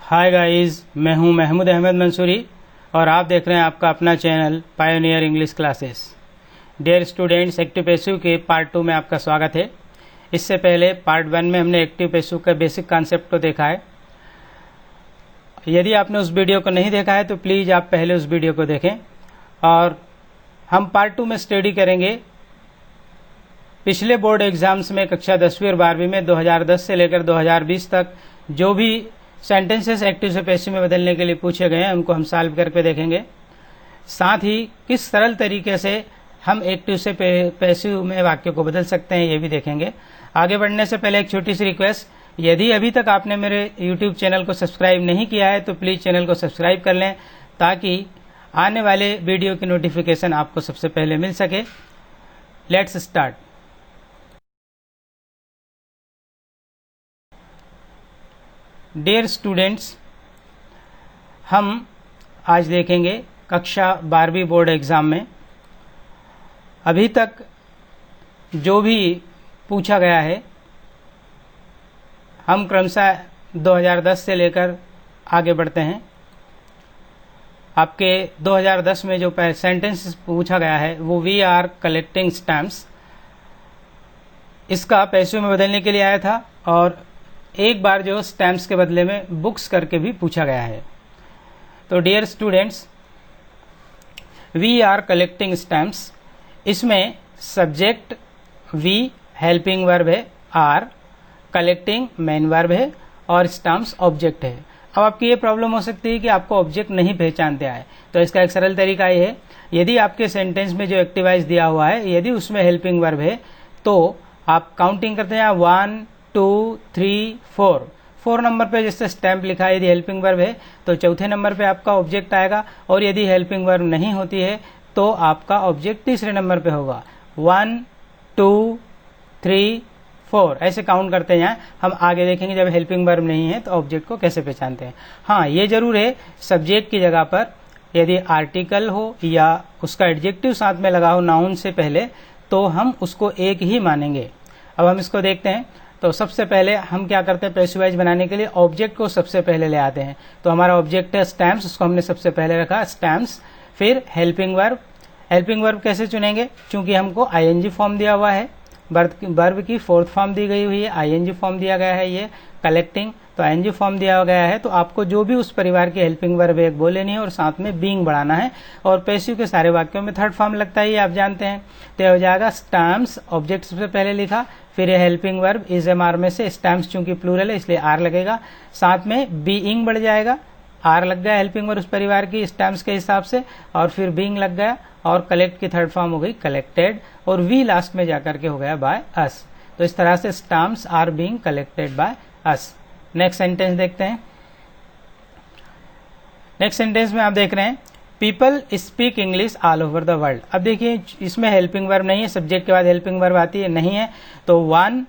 Hi guys, मैं हूं महमूद अहमद मंसूरी और आप देख रहे हैं आपका अपना channel Pioneer English Classes. Dear students, active passive के पार्ट 2 में आपका स्वागत है। इससे पहले पार्ट 1 में हमने एक्टिव पैसिव का बेसिक कॉन्सेप्ट को देखा है। यदि आपने उस वीडियो को नहीं देखा है तो प्लीज़ आप पहले उस वीडियो को देखें। और हम पार्ट 2 में स्टडी करेंगे पिछले बोर्ड एग्जाम्स में कक्षा 10वीं और 12वीं में 2010 से लेकर 2020 तक जो भी सेंटेंसेस एक्टिव से पैसिव में बदलने के लिए पूछे गए हैं उनको हम सॉल्व करके देखेंगे। साथ ही किस सरल तरीके से हम एक्टिव से पैसिव में वाक्य को बदल सकते हैं ये भी देखेंगे। आगे बढ़ने से पहले एक छोटी सी रिक्वेस्ट, यदि अभी तक आपने मेरे यूट्यूब चैनल को सब्सक्राइब नहीं किया है तो प्लीज चैनल को सब्सक्राइब कर लें ताकि आने वाले वीडियो की नोटिफिकेशन आपको सबसे पहले मिल सके। Let's start. डियर स्टूडेंट्स, हम आज देखेंगे कक्षा 12वीं बोर्ड एग्जाम में अभी तक जो भी पूछा गया है हम क्रमशः 2010 से लेकर आगे बढ़ते हैं। आपके 2010 में जो सेंटेंस पूछा गया है वो वी आर कलेक्टिंग स्टैम्प्स, इसका पैसिव में बदलने के लिए आया था और एक बार जो स्टैम्प्स के बदले में बुक्स करके भी पूछा गया है। तो dear students, we are collecting stamps, इसमें सब्जेक्ट वी हेल्पिंग वर्ब है, आर कलेक्टिंग मेन वर्ब है और स्टैम्प्स ऑब्जेक्ट है। अब आपकी ये प्रॉब्लम हो सकती है कि आपको ऑब्जेक्ट नहीं पहचानते आए, तो इसका एक सरल तरीका ये है, यदि आपके सेंटेंस में जो एक्टिवाइज दिया हुआ है यदि उसमें हेल्पिंग वर्ब है तो आप काउंटिंग करते हैं 1 2 3 4 नंबर पे जैसे स्टैम्प लिखा है, यदि हेल्पिंग वर्ब है तो चौथे नंबर पे आपका ऑब्जेक्ट आएगा और यदि हेल्पिंग वर्ब नहीं होती है तो आपका ऑब्जेक्ट तीसरे नंबर पे होगा। 1 2 3 4 ऐसे काउंट करते हैं। हम आगे देखेंगे जब हेल्पिंग वर्ब नहीं है तो ऑब्जेक्ट को कैसे पहचानते हैं। हाँ, ये जरूर है, सब्जेक्ट की जगह पर यदि आर्टिकल हो या उसका एडजेक्टिव साथ में लगा हो नाउन से पहले तो हम उसको एक ही मानेंगे। अब हम इसको देखते हैं। तो सबसे पहले हम क्या करते हैं, पैसिवाइज बनाने के लिए ऑब्जेक्ट को सबसे पहले ले आते हैं। तो हमारा ऑब्जेक्ट है स्टैम्प्स, उसको हमने सबसे पहले रखा स्टैम्प्स। फिर हेल्पिंग वर्ब, हेल्पिंग वर्ब कैसे चुनेंगे, चूंकि हमको आईएनजी फॉर्म दिया हुआ है, वर्ब की फोर्थ फॉर्म दी गई हुई है, आईएनजी फॉर्म दिया गया है, ये कलेक्टिंग तो आईएनजी फॉर्म दिया गया है। तो आपको जो भी उस परिवार की हेल्पिंग वर्ब एक बोल लेनी है और साथ में बीइंग बढ़ाना है। और पैसिव के सारे वाक्यों में थर्ड फॉर्म लगता है, ये आप जानते हैं। तो हो जाएगा स्टैम्प्स, ऑब्जेक्ट सबसे पहले लिखा, फिर ये helping verb is am are में से स्टैम्प्स चूंकि प्लूरल है इसलिए आर लगेगा, साथ में बीइंग बढ़ जाएगा, आर लग गया हेल्पिंग वर्ब उस परिवार की स्टैम्प्स के हिसाब से, और फिर बीइंग लग गया और कलेक्ट की थर्ड फॉर्म हो गई कलेक्टेड और वी लास्ट में जाकर के हो गया बाय अस। तो इस तरह से stamps are being collected by us. Next sentence देखते हैं। नेक्स्ट सेंटेंस में आप देख रहे हैं people speak English all over the world. अब देखिए इसमें हेल्पिंग वर्ब नहीं है, सब्जेक्ट के बाद हेल्पिंग वर्ब आती है नहीं है, तो 1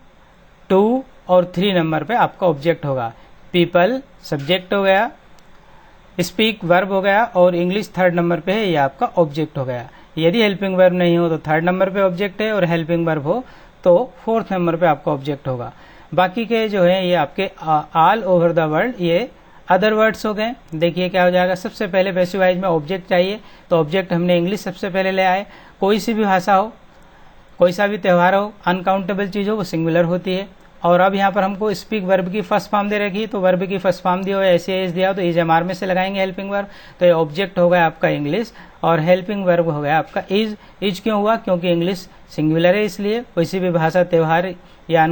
2 और 3 नंबर पे आपका ऑब्जेक्ट होगा। पीपल सब्जेक्ट हो गया, स्पीक वर्ब हो गया और इंग्लिश थर्ड नंबर पे है, ये आपका ऑब्जेक्ट हो गया। यदि हेल्पिंग वर्ब नहीं हो तो थर्ड नंबर पे ऑब्जेक्ट है और हेल्पिंग वर्ब हो तो फोर्थ नंबर पे आपका ऑब्जेक्ट होगा। बाकी के जो है ये आपके ऑल ओवर द वर्ल्ड ये अदर वर्ड्स हो गए। देखिए क्या हो जाएगा, सबसे पहले पैसिवाइज में ऑब्जेक्ट चाहिए तो ऑब्जेक्ट हमने इंग्लिश सबसे पहले ले आए। कोई सी भी भाषा हो, कोई सा भी त्यौहार हो, अनकाउंटेबल चीज हो वो सिंगुलर होती है। और अब यहाँ पर हमको स्पीक वर्ब की फर्स्ट फॉर्म दे रखी है तो वर्ब की फर्स्ट फॉर्म दी हो, ऐसे एस दिया हो तो इज एम आर में से लगाएंगे हेल्पिंग वर्ब। तो ये ऑब्जेक्ट हो गया आपका इंग्लिश और हेल्पिंग वर्ब हो गया आपका इज। इज क्यों हुआ, क्योंकि इंग्लिश सिंगुलर है इसलिए। किसी भी भाषा, त्यौहार या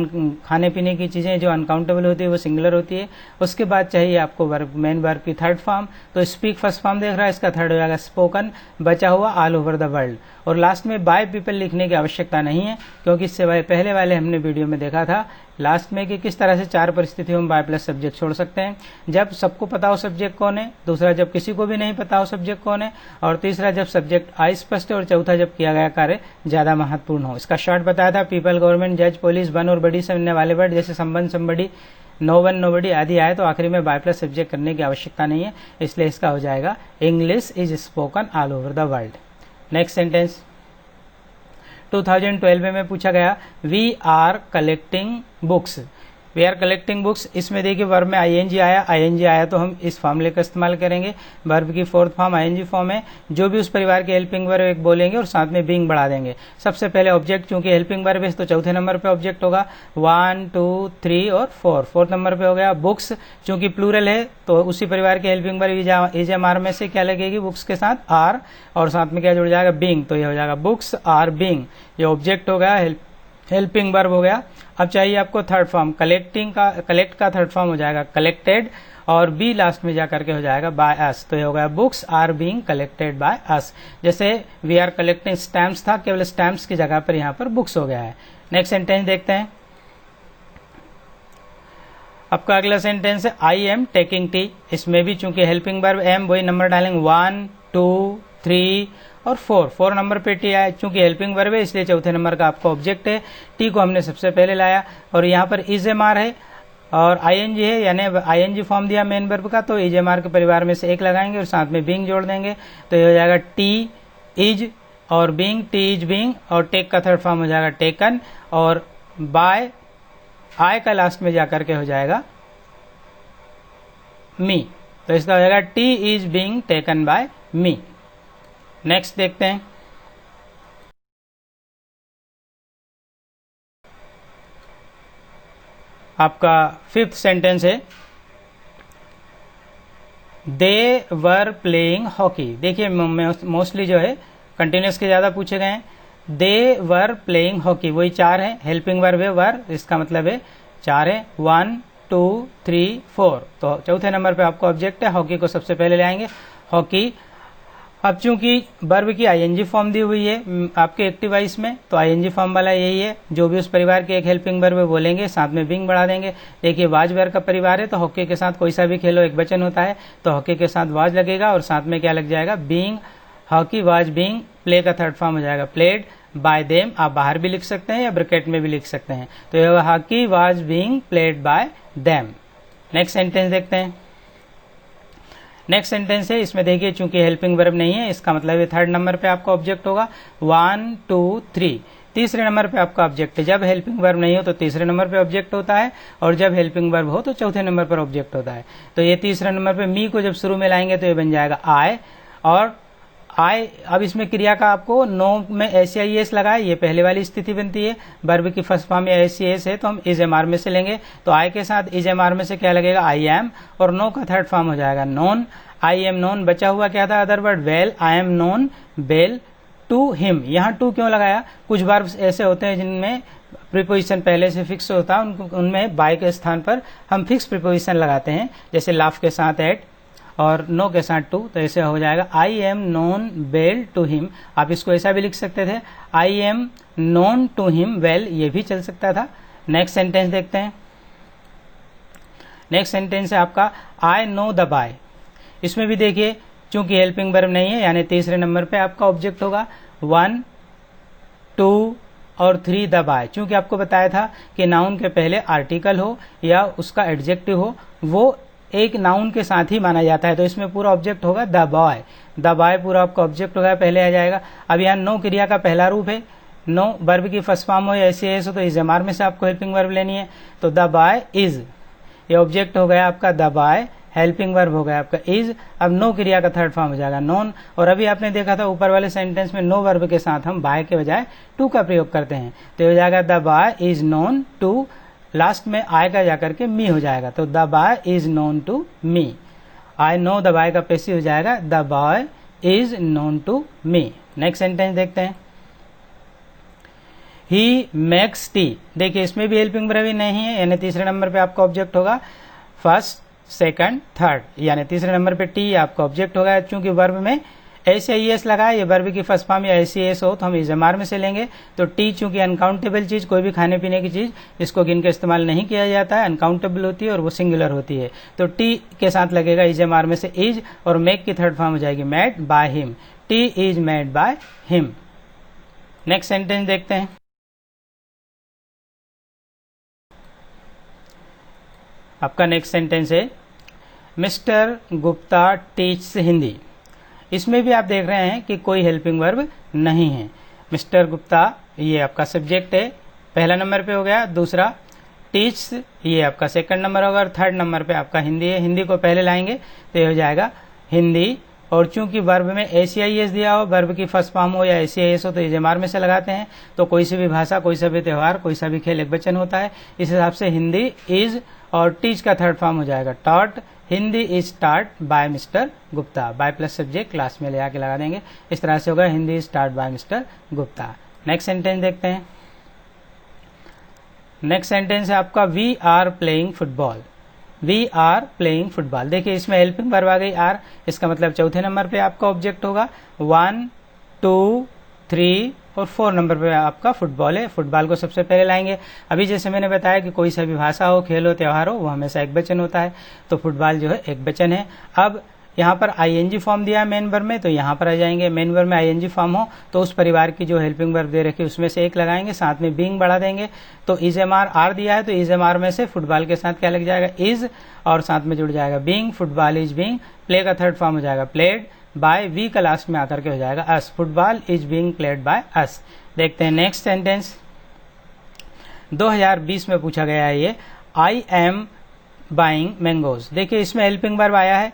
खाने पीने की चीजें जो अनकाउंटेबल होती है वो सिंगुलर होती है। उसके बाद चाहिए आपको वर्ब, मेन वर्ब की थर्ड फॉर्म। तो स्पीक फर्स्ट फॉर्म देख रहा है, इसका थर्ड हो जाएगा स्पोकन, बचा हुआ ऑल ओवर द वर्ल्ड। और लास्ट में बाय पीपल लिखने की आवश्यकता नहीं है क्योंकि इससे पहले वाले हमने वीडियो में देखा था लास्ट में कि किस तरह से 4 परिस्थितियों में बाय प्लस सब्जेक्ट छोड़ सकते हैं। जब सबको पता हो सब्जेक्ट कौन है, दूसरा जब किसी को भी नहीं पता हो सब्जेक्ट कौन है, और तीसरा जब सब्जेक्ट अस्पष्ट है, और चौथा जब किया गया कार्य ज्यादा महत्वपूर्ण हो। इसका शॉर्ट बताया था, पीपल, गवर्नमेंट, जज, पुलिस, वन और बड़ी से मिलने वाले वर्ड जैसे संबंध, संबड़ी, नो वन, नोबडी आदि आए तो आखिरी में बाय प्लस सब्जेक्ट करने की आवश्यकता नहीं है, इसलिए इसका हो जाएगा English is spoken all over the world. Next sentence 2012 में पूछा गया we are collecting books. We are collecting books, इसमें देखिए वर्ब में आईएनजी आया तो हम इस फॉर्मूले का इस्तेमाल करेंगे। वर्ब की फोर्थ फॉर्म आईएनजी फॉर्म है। जो भी उस परिवार के हेल्पिंग वर्ब एक बोलेंगे और साथ में बीइंग बढ़ा देंगे। सबसे पहले ऑब्जेक्ट, चूंकि हेल्पिंग वर्ब है तो चौथे नंबर पे ऑब्जेक्ट होगा। 1 2 3 और 4, फोर्थ नंबर पे हो गया। बुक्स, चूंकि प्लूरल है तो उसी परिवार के हेल्पिंग वर्ब इजएमआर में से क्या लगेगी, बुक्स के साथ आर, और साथ में क्या जुड़ जाएगा, बीइंग, तो ये हो जाएगा बुक्स आर बीइंग। ये ऑब्जेक्ट हो गया, हेल्पिंग वर्ब हो गया। अब चाहिए आपको थर्ड फॉर्म, कलेक्ट का थर्ड फॉर्म हो जाएगा कलेक्टेड, और बी लास्ट में जाकर के हो जाएगा बाय अस, तो ये हो गया books are being collected by us. जैसे वी आर कलेक्टिंग स्टैम्प्स था, केवल स्टैम्प्स की जगह पर यहाँ पर बुक्स हो गया है। नेक्स्ट सेंटेंस देखते हैं। आपका अगला सेंटेंस है आई एम टेकिंग टी। इसमें भी चूंकि हेल्पिंग वर्ब एम, वही नंबर डालेंगे 1 2 3 और 4 नंबर पे टी आया। चूंकि हेल्पिंग वर्ब है इसलिए चौथे नंबर का आपका ऑब्जेक्ट है। टी को हमने सबसे पहले लाया, और यहाँ पर इजएमआर है और आईएनजी है, यानी आईएनजी फॉर्म दिया मेन वर्ब का, तो इजएमआर के परिवार में से एक लगाएंगे और साथ में बीइंग जोड़ देंगे, तो ये हो जाएगा टी इज और बीइंग, टी इज बीइंग, और टेक का थर्ड फॉर्म हो जाएगा टेकन, और बाय आई का लास्ट में जाकर के हो जाएगा मी, तो इसका हो जाएगा T is being taken by me. Next देखते हैं। आपका फिफ्थ सेंटेंस है दे वर प्लेइंग हॉकी। देखिए मोस्टली जो है कंटिन्यूस के ज्यादा पूछे गए हैं। दे वर प्लेइंग हॉकी, वही 4 है, हेल्पिंग वर्ब है वर, इसका मतलब है 4 है। 1 2 3 4, तो चौथे नंबर पे आपको ऑब्जेक्ट है, हॉकी को सबसे पहले ले आएंगे, हॉकी। अब चूंकि वर्ब की आईएनजी फॉर्म दी हुई है आपके एक्टिव वॉइस में, तो आईएनजी फॉर्म वाला यही है। जो भी उस परिवार के एक हेल्पिंग वर्ब बोलेंगे साथ में बीइंग बढ़ा देंगे। देखिए वाज वर्ब का परिवार है तो हॉकी के साथ कोई सा भी खेलो एक वचन होता है, तो हॉकी के साथ वाज लगेगा और साथ में क्या लग जाएगा, being. Hockey was being, play का थर्ड फॉर्म हो जाएगा प्लेड बाय देम, आप बाहर भी लिख सकते हैं या ब्रैकेट में भी लिख सकते हैं, तो यह hockey was being played bye them. Next sentence देखते हैं। नेक्स्ट सेंटेंस है, इसमें देखिए चूंकि हेल्पिंग वर्ब नहीं है, इसका मतलब है थर्ड नंबर पे आपका ऑब्जेक्ट होगा। 1 2 3, तीसरे नंबर पे आपका ऑब्जेक्ट है। जब हेल्पिंग वर्ब नहीं हो तो तीसरे नंबर पे ऑब्जेक्ट होता है, और जब हेल्पिंग वर्ब हो तो चौथे नंबर पर ऑब्जेक्ट होता है। तो ये तीसरे नंबर पे मी को जब शुरू में लाएंगे तो ये बन जाएगा आई, और आई, अब इसमें क्रिया का आपको नो में एस लगाए, ये पहले वाली स्थिति बनती है। वर्ब की फर्स्ट फॉर्म या एस है तो हम इज एम आर में से लेंगे, तो आई के साथ इज एम आर में से क्या लगेगा, आई एम, और नो का थर्ड फॉर्म हो जाएगा नोन। आई एम नोन, बचा हुआ क्या था other word, well, I am known well to him. यहाँ टू क्यों लगाया, कुछ वर्ब ऐसे होते हैं जिनमें प्रीपोजिशन पहले से फिक्स होता है, उनमें बाय के स्थान पर हम फिक्स प्रीपोजिशन लगाते हैं, जैसे लाफ के साथ एट और नो के साथ टू, तो ऐसे हो जाएगा I am known well to him. आप इसको ऐसा भी लिख सकते थे, I am known to him well, ये भी चल सकता था। नेक्स्ट सेंटेंस देखते हैं। नेक्स्ट सेंटेंस है आपका आई नो द बाय। इसमें भी देखिए चूंकि हेल्पिंग वर्ब नहीं है, यानी तीसरे नंबर पे आपका ऑब्जेक्ट होगा। 1 2 और 3 द बाय, चूंकि आपको बताया था कि नाउन के पहले आर्टिकल हो या उसका एडजेक्टिव हो, वो एक नाउन के साथ ही माना जाता है, तो इसमें पूरा ऑब्जेक्ट होगा द बॉय। द बॉय पूरा आपका ऑब्जेक्ट होगा, पहले आ जाएगा। अब यहाँ नो क्रिया का पहला रूप है, नो वर्ब की फर्स्ट फॉर्म हो या एस हो तो इज एम आर में से आपको हेल्पिंग वर्ब लेनी है, तो द बॉय इज, ये ऑब्जेक्ट हो गया आपका द बॉय, हेल्पिंग वर्ब हो गया आपका इज। अब नो क्रिया का थर्ड फॉर्म हो जाएगा नोन, और अभी आपने देखा था ऊपर वाले सेंटेंस में नो वर्ब के साथ हम बाय के बजाय टू का प्रयोग करते हैं, तो हो जाएगा the boy is known to, last में आई का जाकर के मी हो जाएगा, तो the boy is known to me. I know the boy का पैसिव हो जाएगा the boy is known to me. Next sentence देखते हैं। ही मेक्स टी, देखिए इसमें भी हेल्पिंग वर्ब नहीं है, यानी तीसरे नंबर पे आपका ऑब्जेक्ट होगा फर्स्ट सेकंड थर्ड, यानी तीसरे नंबर पे टी आपका ऑब्जेक्ट होगा। चूंकि वर्ब में एस या एस लगा है, ये वर्ब की फर्स्ट फॉर्म या एस हो तो हम इज एम आर में से लेंगे, तो टी चूंकि अनकाउंटेबल चीज, कोई भी खाने पीने की चीज जिसको गिन के इस्तेमाल नहीं किया जाता है, अनकाउंटेबल होती है और वो सिंगुलर होती है, तो टी के साथ लगेगा इज एम आर में से इज, और मेक की थर्ड फॉर्म हो जाएगी made by him, T is made by him. Next sentence देखते हैं। आपका नेक्स्ट सेंटेंस है मिस्टर गुप्ता टीच हिंदी। इसमें भी आप देख रहे हैं कि कोई हेल्पिंग वर्ब नहीं है। मिस्टर गुप्ता ये आपका सब्जेक्ट है, पहला नंबर पे हो गया। दूसरा टीच ये आपका सेकंड नंबर होगा और थर्ड नंबर पे आपका हिंदी है। हिंदी को पहले लाएंगे तो ये हो जाएगा हिंदी। और चूंकि वर्ब में ACIS दिया हो, वर्ब की फर्स्ट फॉर्म हो या ACIS हो तो इजेमार में से लगाते हैं। तो कोई सी भी भाषा, कोई सा भी त्यौहार, कोई सा भी खेल एक वचन होता है। इस हिसाब से हिंदी इज और टीच का थर्ड फॉर्म हो जाएगा taught. Hindi is taught by mister Gupta. By plus subject class में ले आके लगा देंगे। इस तरह से होगा Hindi is taught by mister Gupta. Next sentence देखते हैं। नेक्स्ट सेंटेंस है आपका we are playing football. We are playing football. देखिए इसमें हेल्पिंग वर्ब आ गई आर, इसका मतलब चौथे नंबर पे आपका ऑब्जेक्ट होगा। 1, 2, 3 और 4 नंबर पे आपका फुटबॉल है। फुटबॉल को सबसे पहले लाएंगे। अभी जैसे मैंने बताया कि कोई सा भी भाषा हो, खेल हो, त्यौहार हो, वो हमेशा एक वचन होता है। तो फुटबॉल जो है एक वचन है। अब यहाँ पर ING फॉर्म दिया है मेन वर्ब में, तो यहाँ पर आ जाएंगे। मेन वर्ब में ING फॉर्म हो तो उस परिवार की जो हेल्पिंग वर्ब दे रखी है उसमें से एक लगाएंगे, साथ में बीइंग बढ़ा देंगे। तो इज एम आर दिया है तो इज एम आर में से फुटबॉल के साथ क्या लग जाएगा, इज, और साथ में जुड़ जाएगा being. Football is being. Play का थर्ड फॉर्म हो जाएगा प्लेड। बाय वी का लास्ट में आकर के हो जाएगा us. Football is being played by us. देखते हैं नेक्स्ट सेंटेंस। 2020 में पूछा गया है ये, आई एम बाइंग मैंगोज। देखिए इसमें हेल्पिंग वर्ब आया है।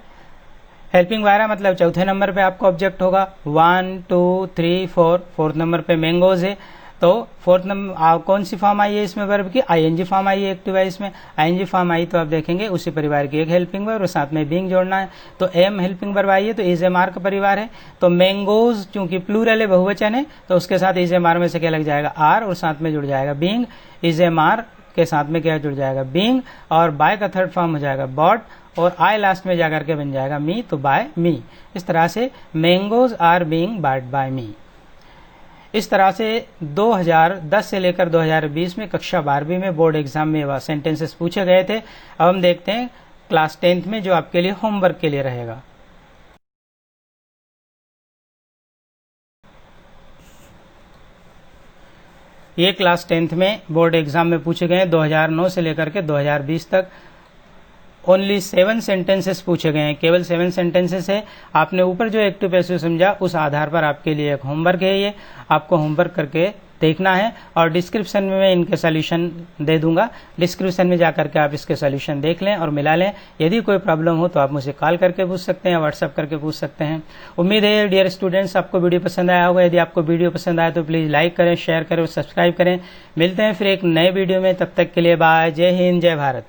हेल्पिंग वर्ब मतलब चौथे नंबर पे आपका ऑब्जेक्ट होगा। 1, 2, 3, 4, फोर्थ नंबर पे मैंगोज है। तो फोर्थ नंबर कौन सी फॉर्म आई है इसमें वर्ब की, ING फॉर्म आई है एक्टिव है इसमें। ING फॉर्म आई तो आप देखेंगे उसी परिवार की एक हेल्पिंग वर्ब और साथ में बीइंग जोड़ना है। तो एम हेल्पिंग वर्ब आई है तो इज एम आर का परिवार है। तो मैंगोज चूंकि प्लूरल है, बहुवचन है, तो उसके साथ इज एम आर में से क्या लग जाएगा, आर, और साथ में जुड़ जाएगा बीइंग। इज एम आर के साथ में क्या जुड़ जाएगा, बीइंग, और बाय का थर्ड फॉर्म हो जाएगा बॉट, और आई लास्ट में जाकर के बन जाएगा मी, तो बाय मी। इस तरह से mangoes are being bought by me. इस तरह से 2010 से लेकर 2020 में कक्षा 12वीं में बोर्ड एग्जाम में वह सेंटेंसेस पूछे गए थे। अब हम देखते हैं क्लास 10th में जो आपके लिए होमवर्क के लिए रहेगा। ये क्लास 10th में बोर्ड एग्जाम में पूछे गए 2009 से लेकर के 2020 तक। ओनली 7 सेंटेंसेस पूछे गए हैं, केवल 7 सेंटेंसेस है। आपने ऊपर जो एक्टिव पैसिव समझा उस आधार पर आपके लिए एक होमवर्क है। ये आपको होमवर्क करके देखना है और डिस्क्रिप्शन में मैं इनके सोल्यूशन दे दूंगा। डिस्क्रिप्शन में जाकर के आप इसके सोल्यूशन देख लें और मिला लें। यदि कोई प्रॉब्लम हो तो आप मुझे कॉल करके पूछ सकते हैं, व्हाट्सअप करके पूछ सकते हैं। उम्मीद है डियर स्टूडेंट्स आपको वीडियो पसंद आया होगा। यदि आपको वीडियो पसंद आया तो प्लीज़ लाइक करें, शेयर करें और सब्सक्राइब करें। मिलते हैं फिर एक नए वीडियो में, तब तक के लिए बाय। जय हिंद, जय भारत।